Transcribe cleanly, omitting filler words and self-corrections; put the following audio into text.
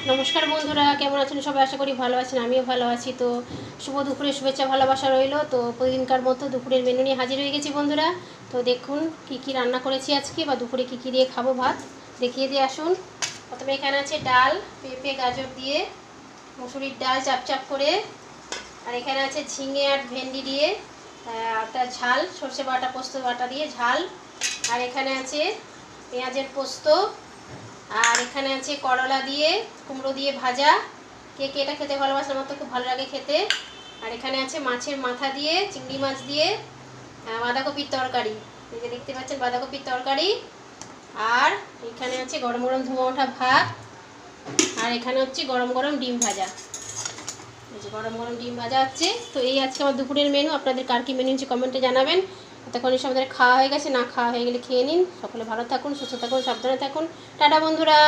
নমস্কার বন্ধুরা, কেমন আছেন সবাই? আশা করি ভালো আছেন, আমিও ভালো আছি। তো শুভ দুপুরের শুভেচ্ছা ভালোবাসা রইলো। তো প্রতিদিনকার মতো দুপুরের মেনু নিয়ে হাজির হয়ে গেছি বন্ধুরা। তো দেখুন কি কি রান্না করেছি আজকে, বা দুপুরে কি কি দিয়ে খাবো ভাত দেখিয়ে দিয়ে আসুন। প্রথমে এখানে আছে ডাল, পেঁপে গাজর দিয়ে মুসুরির ডাল চাপ চাপ করে। আর এখানে আছে ঝিঙে আর ভেন্ডি দিয়ে একটা ঝাল, সর্ষে বাটা পোস্ত বাটা দিয়ে ঝাল। আর এখানে আছে পেঁয়াজের পোস্ত। আর এখানে আছে করলা দিয়ে কুমড়ো দিয়ে ভাজা। কে কে এটা খেতে ভালোবাসে? আমার তো খুব ভালো লাগে খেতে। আর এখানে আছে মাছের মাথা দিয়ে, চিংড়ি মাছ দিয়ে বাঁধাকপির তরকারি। এই যে দেখতে পাচ্ছেন বাঁধাকপির তরকারি। আর এখানে আছে গরম গরম ধোঁয়া ওঠা ভাত। আর এখানে হচ্ছে গরম গরম ডিম ভাজা। এই যে গরম গরম ডিম ভাজা হচ্ছে। তো এই আজকে আমার দুপুরের মেনু। আপনাদের কার কি মেনু হচ্ছে কমেন্টে জানাবেন। এতক্ষণ এসে আমাদের খাওয়া হয়ে গেছে, না খাওয়া হয়ে গেলে খেয়ে নিন। সকলে ভালো থাকুন, সুস্থ থাকুন, সাবধানে থাকুন। টাটা বন্ধুরা।